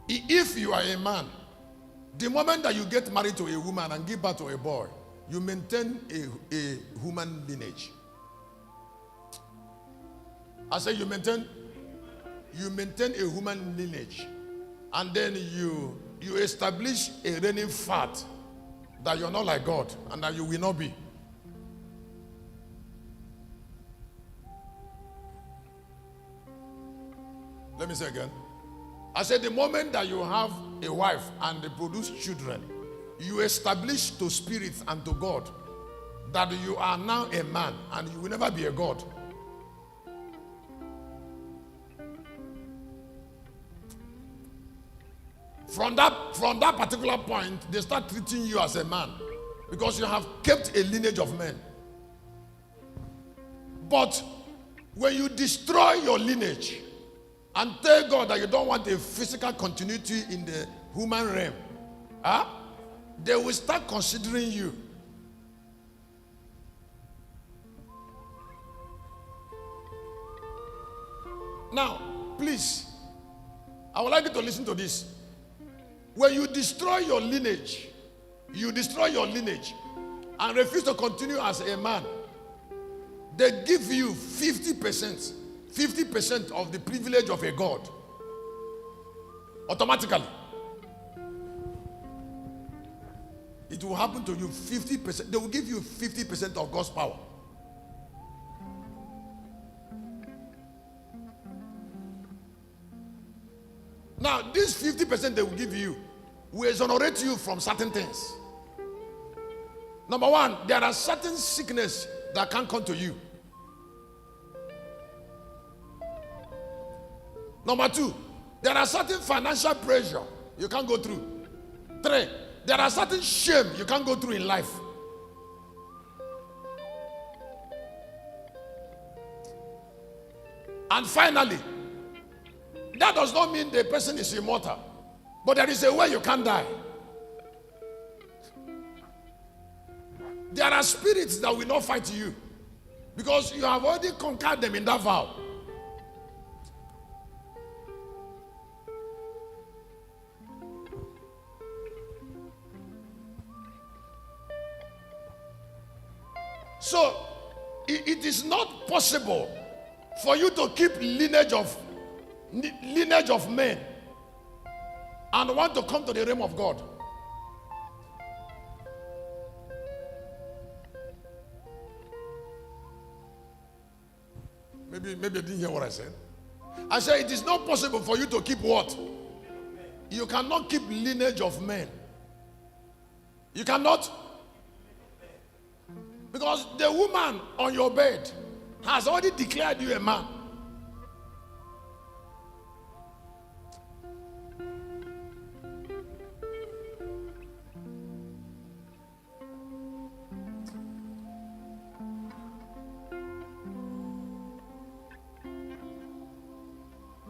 If you are a man, the moment that you get married to a woman and give birth to a boy, you maintain a human lineage. I say you maintain a human lineage, and then you establish a reigning fact that you're not like God and that you will not be. Let me say again. I said the moment that you have a wife and they produce children, you establish to spirit and to God that you are now a man and you will never be a God. From that particular point, they start treating you as a man because you have kept a lineage of men. But when you destroy your lineage and tell God that you don't want a physical continuity in the human realm, they will start considering you. Now, please, I would like you to listen to this. When you destroy your lineage and refuse to continue as a man, they give you 50% of the privilege of a God. Automatically. It will happen to you 50%. They will give you 50% of God's power. Now, this 50% they will give you will exonerate you from certain things. Number one, there are certain sickness that can't come to you. Number two, there are certain financial pressure you can't go through. Three, there are certain shame you can't go through in life. And finally, that does not mean the person is immortal, but there is a way you can't die. There are spirits that will not fight you because you have already conquered them in that vow. So, it is not possible for you to keep lineage of men and want to come to the realm of God. Maybe you didn't hear what I said. I said it is not possible for you to keep what? You cannot keep lineage of men. You cannot. Because the woman on your bed has already declared you a man.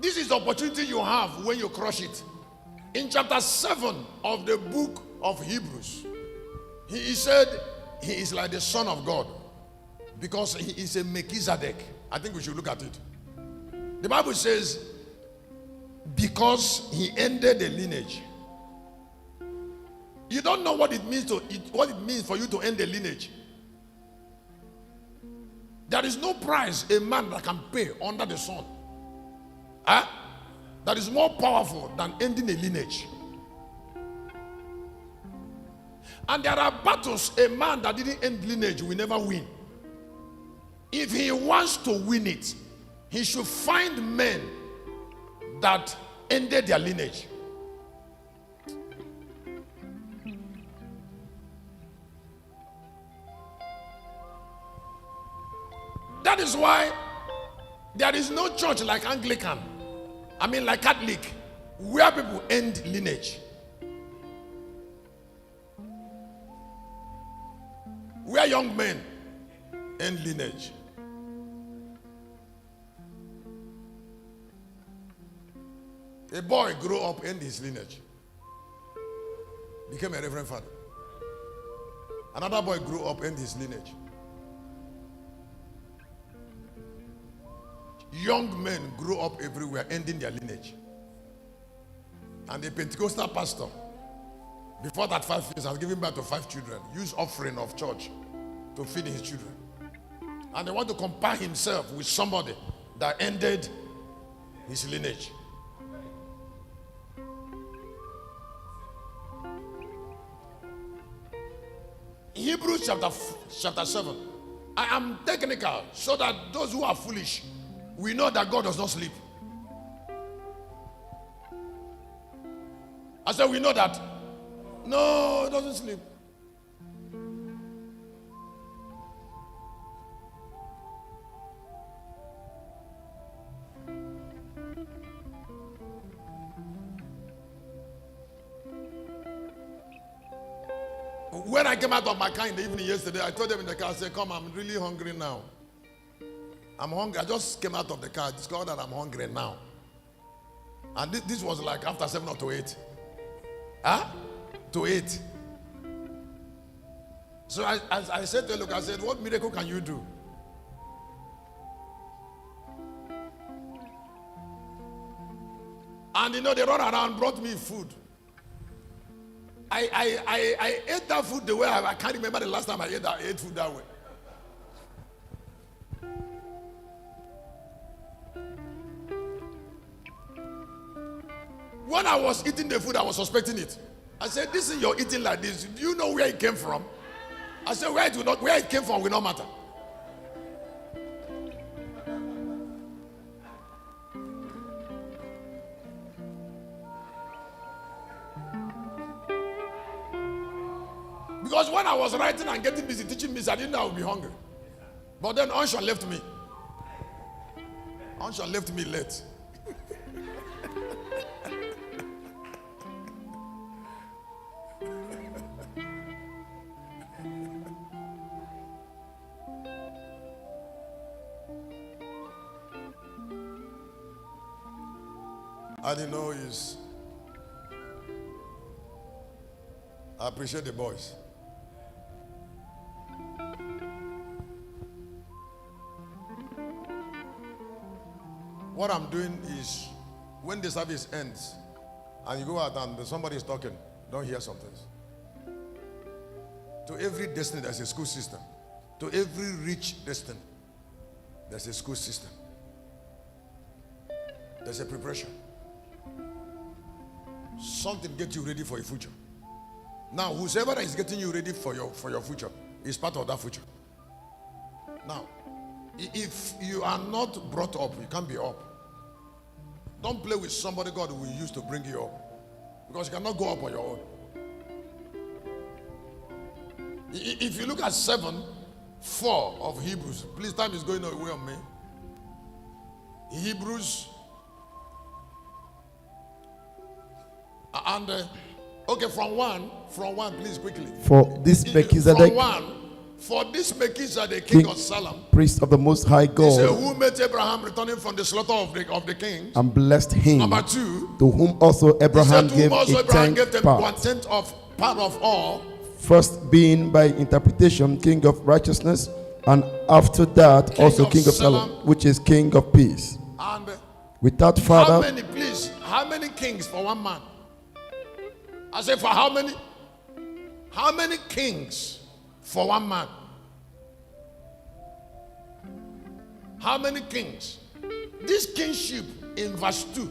This is the opportunity you have when you crush it. In chapter 7 of the book of Hebrews, he said he is like the Son of God because he is a Melchizedek. I think we should look at it. The Bible says, because he ended the lineage. You don't know what it means for you to end the lineage. There is no price a man that can pay under the sun. That is more powerful than ending a lineage. And there are battles a man that didn't end lineage will never win. If he wants to win it, he should find men that ended their lineage. That is why there is no church like Anglican, like Catholic, where people end lineage. Where young men end lineage. A boy grew up, end his lineage, became a reverend father. Another boy grew up, end his lineage. Young men grew up everywhere, ending their lineage. And the Pentecostal pastor, before that 5 years, has given birth to 5 children. Use offering of church to feed his children. And they want to compare himself with somebody that ended his lineage. Hebrews chapter 7. I am technical so that those who are foolish, we know that God does not sleep. I said we know that. No, it doesn't sleep. When I came out of my car in the evening yesterday, I told them in the car, I said, come, I'm really hungry now. I'm hungry. I just came out of the car, discovered that I'm hungry now. And this was like after 7 or to 8. Huh? To 8. So I said to her, look, I said, what miracle can you do? And they run around, brought me food. I ate that food the way I can't remember the last time I ate food that way. When I was eating the food, I was suspecting it. I said, this is your eating like this. Do you know where it came from? I said, where it came from will not matter. Because when I was writing and getting busy teaching me, I didn't know I would be hungry. But then Unsha left me. Unsha left me late. I didn't know is. I appreciate the boys. What I'm doing is, when the service ends and you go out and somebody is talking, don't hear some things. To every destiny, there's a school system. To every rich destiny, there's a school system. There's a preparation. Something get you ready for your future. Now, whoever is getting you ready for your future is part of that future. Now, if you are not brought up, you can't be up. Don't play with somebody God will use to bring you up, because you cannot go up on your own. If you look at 7:4 of Hebrews, please, time is going away on me. Hebrews and okay, from one, please quickly. For this Melchizedek, for this Melchizedek, king of Salem, priest of the Most High God, who met Abraham returning from the slaughter of the kings, and blessed him. Number 2, to whom also Abraham gave them part. 1/10 of part of all. First being by interpretation king of righteousness, and after that also king of Salem, which is king of peace. And without father. How many kings for one man? I say, for how many? How many kings for one man? How many kings? This kingship in verse 2.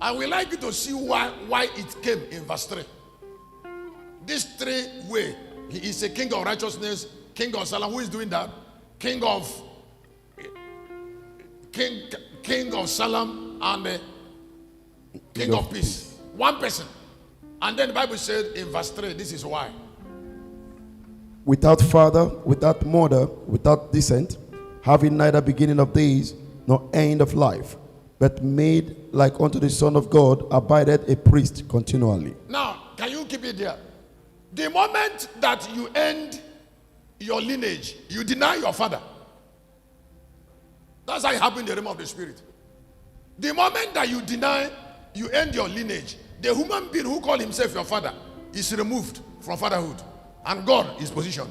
I would like you to see why it came in verse 3. This 3 way. He is a king of righteousness, king of Salem. Who is doing that? King of Salem and king of peace. One person. And then the Bible said in verse 3, this is why. Without father, without mother, without descent, having neither beginning of days nor end of life, but made like unto the Son of God, abided a priest continually. Now, can you keep it there? The moment that you end your lineage, you deny your father. That's how it happened in the realm of the spirit. The moment that you end your lineage, the human being who called himself your father is removed from fatherhood, and God is positioned.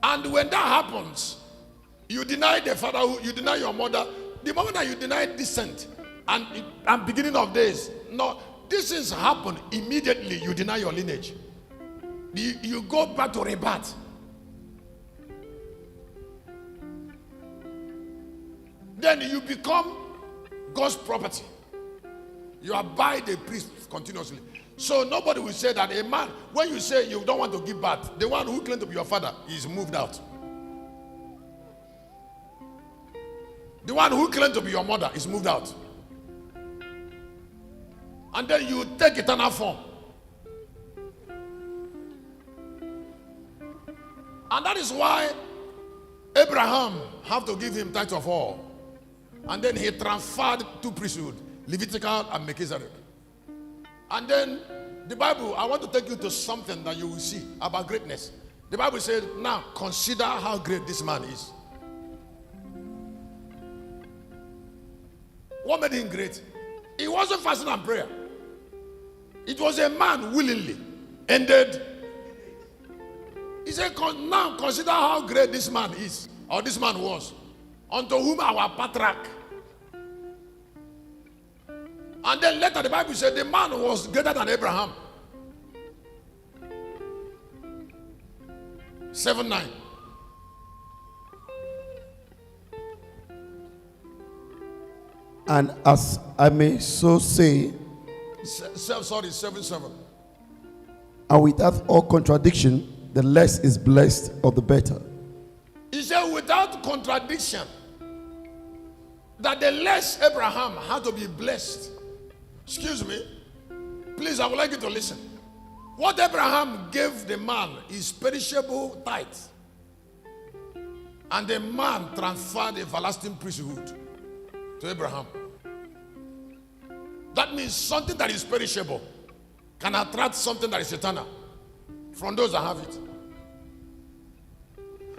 And when that happens, You deny the fatherhood, you deny your mother. The moment that you deny descent and beginning of days, no, these things happen immediately. You deny your lineage. You go back to rebirth. Then you become God's property. You abide the priest continuously. So nobody will say that a man, when you say you don't want to give birth, the one who claimed to be your father is moved out. The one who claimed to be your mother is moved out. And then you take eternal form. And that is why Abraham have to give him title of all. And then he transferred to priesthood, Levitical and Melchizedek. And then the Bible, I want to take you to something that you will see about greatness. The Bible says, now consider how great this man is. What made him great? It wasn't fasting and prayer. It was a man willingly ended. He said, now consider how great this man is, or this man was, unto whom our patriarch. And then later the Bible said the man was greater than Abraham. 7:9. And as I may so say, 7:7. and without all contradiction, the less is blessed of the better. He said without contradiction, that the less Abraham had to be blessed. Excuse me. Please, I would like you to listen. What Abraham gave the man is perishable tithe. And the man transferred everlasting priesthood to Abraham. That means something that is perishable can attract something that is eternal from those that have it.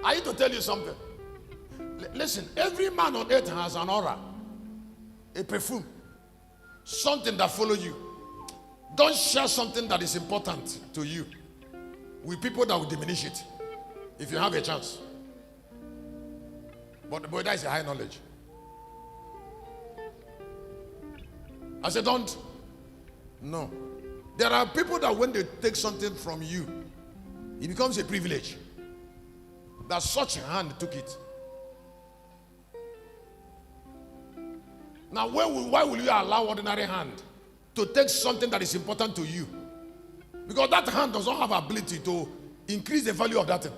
I need to tell you something. Listen, every man on earth has an aura, a perfume, something that follows you. Don't share something that is important to you with people that will diminish it if you have a chance. But that is a high knowledge. I said, don't. No. There are people that when they take something from you, it becomes a privilege. That such a hand took it. Now, why will you allow ordinary hand to take something that is important to you? Because that hand does not have ability to increase the value of that thing.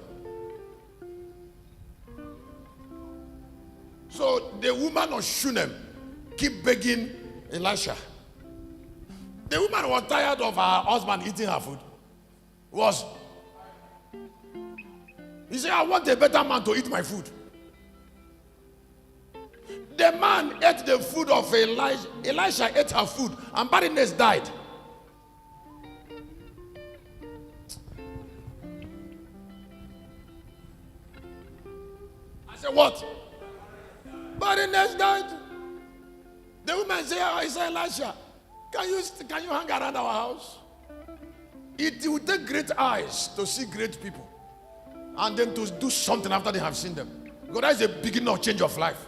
So the woman of Shunem keep begging Elisha. The woman was tired of her husband eating her food. He said, I want a better man to eat my food. The man ate the food of Elijah. Elisha ate her food and barrenness died. I said, what? Barrenness died. The woman said, I said, Elisha, can you hang around our house? It will take great eyes to see great people and then to do something after they have seen them. Because that is the beginning of change of life.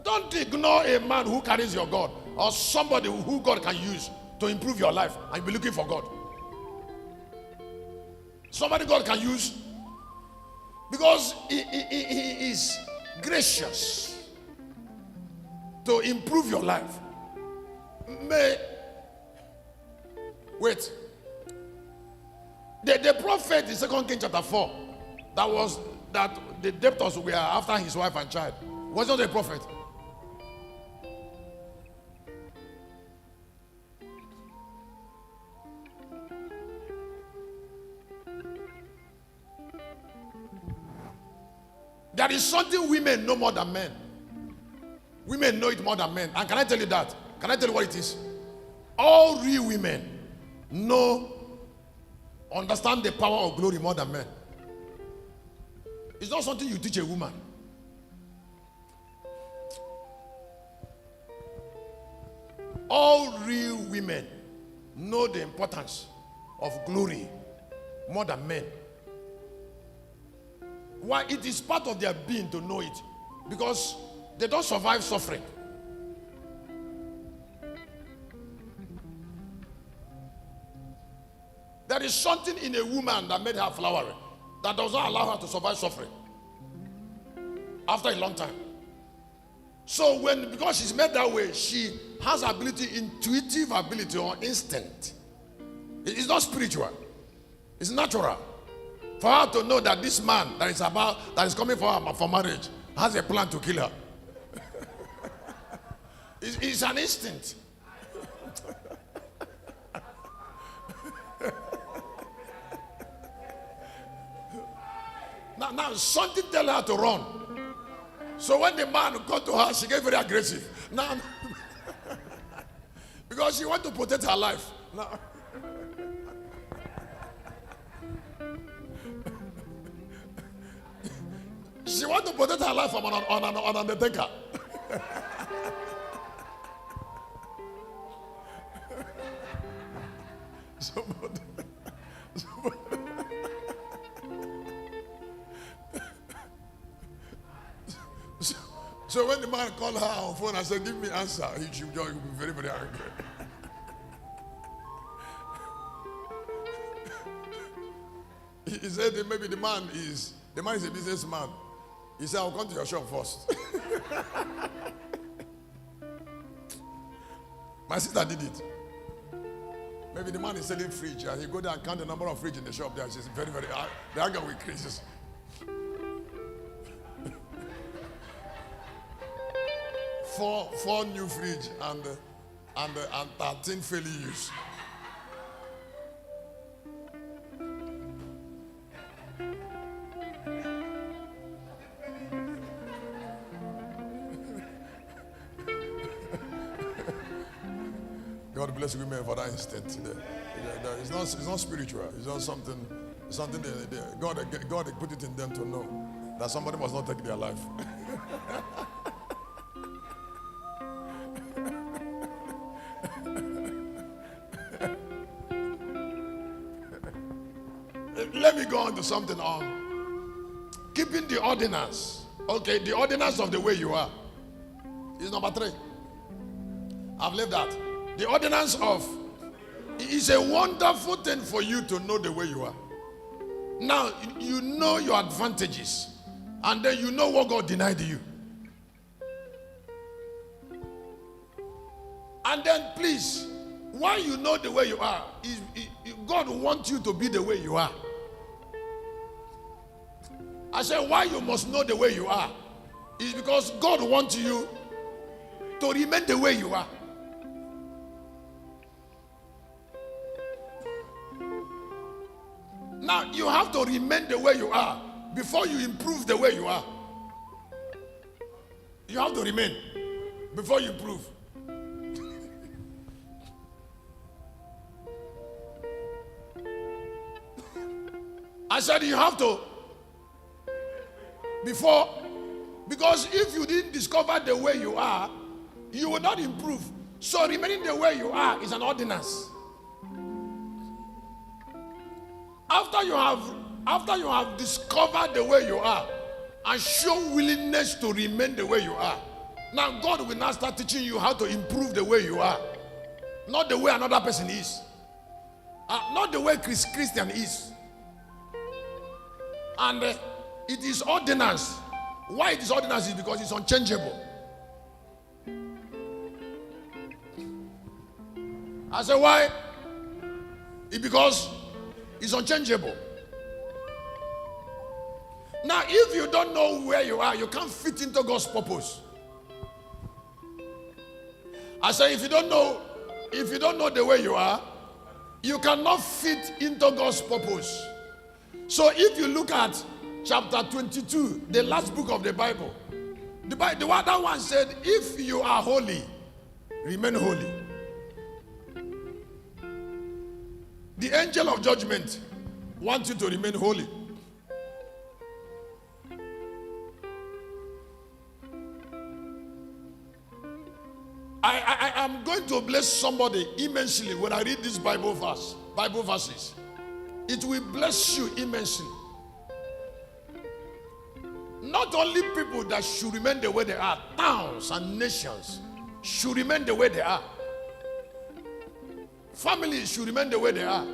Don't ignore a man who carries your God or somebody who God can use to improve your life and be looking for God. Somebody God can use because he is gracious to improve your life. Wait. The prophet in 2 Kings chapter 4, that the debtors were after his wife and child, was not a prophet. There is something women know more than men. Women know it more than men. And can I tell you that? Can I tell you what it is? All real women understand the power of glory more than men. It's not something you teach a woman. All real women know the importance of glory more than men. Why? It is part of their being to know it. Because they don't survive suffering. There is something in a woman that made her flowery that does not allow her to survive suffering after a long time. So because she's made that way, she has ability, intuitive ability or instinct. It's not spiritual. It's natural. For her to know that this man that is coming for her for marriage has a plan to kill her. It's an instinct. Now something tell her to run. So when the man got to her, she get very aggressive. Now, because she want to protect her life. Now, she want to protect her life from an undertaker. So when the man called her on phone, I said, give me answer. He would be very, very angry. He said maybe the man is a businessman. He said, I'll come to your shop first. My sister did it. Maybe the man is selling fridge and he go there and count the number of fridge in the shop there. She's very, very, the anger will increase. Four new fridge and 13 failing use. God bless women for that instinct. It's not spiritual. It's not something God put it in them to know that somebody must not take their life. Let me go on to something on keeping the ordinance. Okay, the ordinance of the way you are is number 3. I've left that. The ordinance of is a wonderful thing for you to know the way you are. Now you know your advantages, and then you know what God denied you. And then please, why you know the way you are is God wants you to be the way you are. I said why you must know the way you are is because God wants you to remain the way you are. Now you have to remain the way you are before you improve the way you are. You have to remain before you improve. I said you have to because if you didn't discover the way you are, you will not improve. So remaining the way you are is an ordinance. After you have discovered the way you are and show willingness to remain the way you are, now God will now start teaching you how to improve the way you are. Not the way another person is. Not the way Christian is. And it is ordinance. Why it is ordinance is because it's unchangeable. I say why? It's because it's unchangeable. Now, if you don't know where you are, you can't fit into God's purpose. I say if you don't know the way you are, you cannot fit into God's purpose. So if you look at chapter 22, the last book of the Bible, that one said, if you are holy, remain holy. The angel of judgment wants you to remain holy. I am going to bless somebody immensely when I read this Bible verses. It will bless you immensely. Not only people that should remain the way they are, towns and nations should remain the way they are. Families should remain the way they are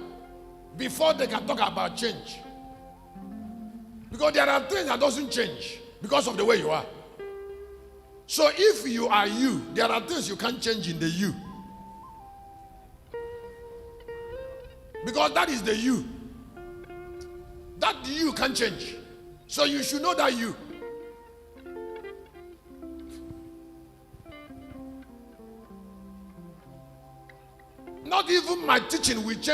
before they can talk about change. Because there are things that doesn't change because of the way you are. So if you are you, there are things you can't change in the you. Because that is the you. That you can change. So you should know that you. Not even my teaching will change